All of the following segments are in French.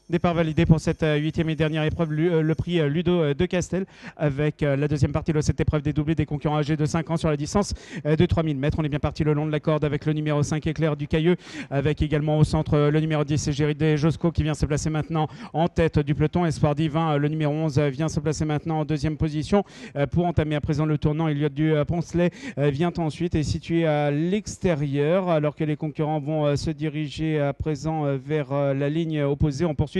Départ validé pour cette huitième et dernière épreuve, le prix Ludo de Castel, avec la deuxième partie de cette épreuve des doublés des concurrents âgés de 5 ans sur la distance de 3000 mètres. On est bien parti le long de la corde avec le numéro 5 Éclair du Cailleux, avec également au centre le numéro 10 Géridé Josco qui vient se placer maintenant en tête du peloton. Espoir Divin, le numéro 11, vient se placer maintenant en deuxième position pour entamer à présent le tournant. Elliot du Poncelet vient ensuite et situé à l'extérieur, alors que les concurrents vont se diriger à présent vers la ligne opposée. On poursuit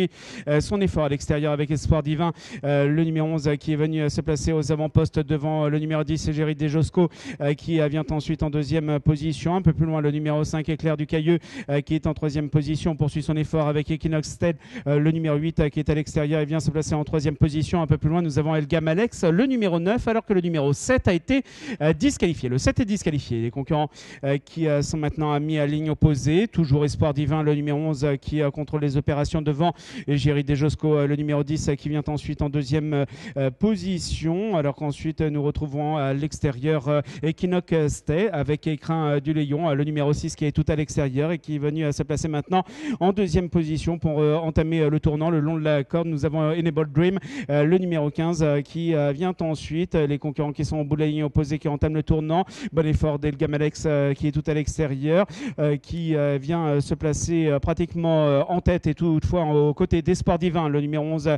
son effort à l'extérieur avec Espoir Divin, le numéro 11 qui est venu se placer aux avant-postes devant le numéro 10 Géridé Josco qui vient ensuite en deuxième position. Un peu plus loin le numéro 5 Éclair du Cailleux qui est en troisième position. On poursuit son effort avec Equinox Stead, le numéro 8 qui est à l'extérieur et vient se placer en troisième position. Un peu plus loin nous avons Elgam Alex, le numéro 9, alors que le numéro 7 a été disqualifié. Le 7 est disqualifié. Les concurrents qui sont maintenant mis à ligne opposée. Toujours Espoir Divin, le numéro 11 qui contrôle les opérations devant, et Géridé Josco, le numéro 10 qui vient ensuite en deuxième position, alors qu'ensuite nous retrouvons à l'extérieur Equinox Stay avec Écrin du Léon, le numéro 6 qui est tout à l'extérieur et qui est venu se placer maintenant en deuxième position pour entamer le tournant le long de la corde. Nous avons Enable Dream, le numéro 15 qui vient ensuite. Les concurrents qui sont au bout de la ligne opposée qui entament le tournant. Bon effort d'Elgam Alex qui est tout à l'extérieur, qui vient se placer pratiquement en tête et toutefois aux côtés d'Espoir Divin, le numéro 11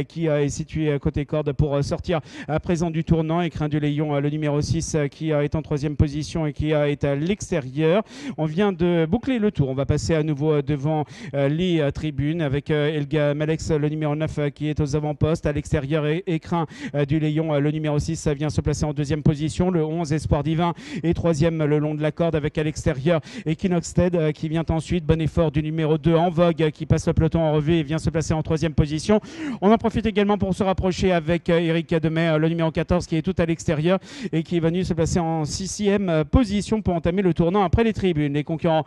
qui est situé côté corde pour sortir à présent du tournant. Écrin du Léon, le numéro 6 qui est en troisième position et qui est à l'extérieur. On vient de boucler le tour. On va passer à nouveau devant les tribunes avec Elgam Alex, le numéro 9 qui est aux avant-postes. À l'extérieur, Écrin du Léon, le numéro 6 vient se placer en deuxième position. Le 11 Espoir Divin est troisième le long de la corde avec à l'extérieur Equinox Stead qui vient ensuite. Bon effort du numéro 2 En Vogue qui passe le peloton en revue et vient se placer en troisième position. On en profite également pour se rapprocher avec Eric Demet, le numéro 14 qui est tout à l'extérieur et qui est venu se placer en sixième position pour entamer le tournant après les tribunes. Les concurrents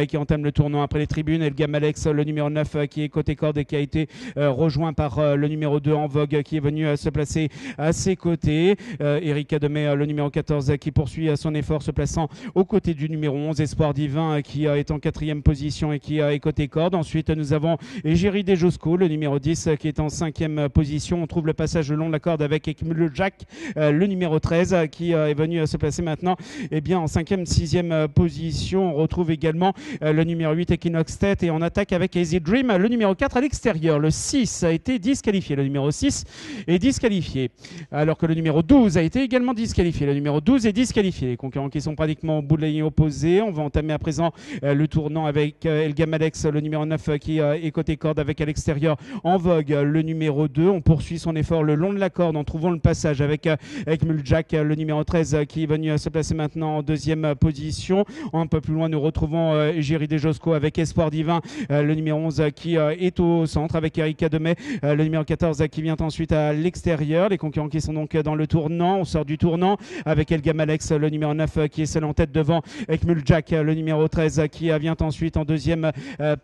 qui entament le tournant après les tribunes, Elgam Alex, le numéro 9 qui est côté corde et qui a été rejoint par le numéro 2 En Vogue qui est venu se placer à ses côtés. Eric Demet, le numéro 14 qui poursuit son effort se plaçant aux côtés du numéro 11 Espoir Divin qui est en quatrième position et qui est côté corde. Ensuite nous avons Géridé Josco, le numéro 10 qui est en cinquième position. On trouve le passage le long de la corde avec Ekmul Jack, le numéro 13 qui est venu se placer maintenant en cinquième, sixième position. On retrouve également le numéro 8 Equinox Tête et on attaque avec Easy Dream, le numéro 4 à l'extérieur. Le 6 a été disqualifié. Le numéro 6 est disqualifié, alors que le numéro 12 a été également disqualifié. Le numéro 12 est disqualifié. Les concurrents qui sont pratiquement au bout de la ligne opposée. On va entamer à présent le tournant avec Elgam Alex, le numéro 9 qui est côté corde avec à l'extérieur En Vogue, le numéro 2. On poursuit son effort le long de la corde en trouvant le passage avec Muljack, le numéro 13 qui est venu se placer maintenant en deuxième position. Un peu plus loin, nous retrouvons Géridé Josco avec Espoir Divin, le numéro 11 qui est au centre avec Eric Demet, le numéro 14 qui vient ensuite à l'extérieur. Les concurrents qui sont donc dans le tournant. On sort du tournant avec Elgam Alex, le numéro 9 qui est seul en tête devant Muljack, le numéro 13 qui vient ensuite en deuxième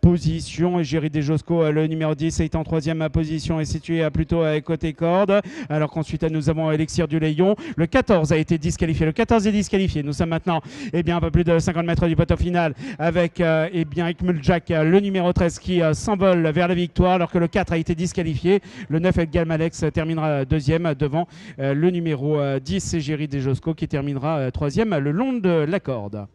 position. Géridé Josco, le numéro 10 est en troisième position et situé plutôt côté corde, alors qu'ensuite nous avons Elixir du Léon. Le 14 a été disqualifié. Le 14 est disqualifié. Nous sommes maintenant un peu plus de 50 mètres du poteau final avec Ekmul-Jack, le numéro 13 qui s'envole vers la victoire, alors que le 4 a été disqualifié. Le 9 Elgam Alex terminera deuxième devant le numéro 10 Géridé Josco qui terminera troisième le long de la corde.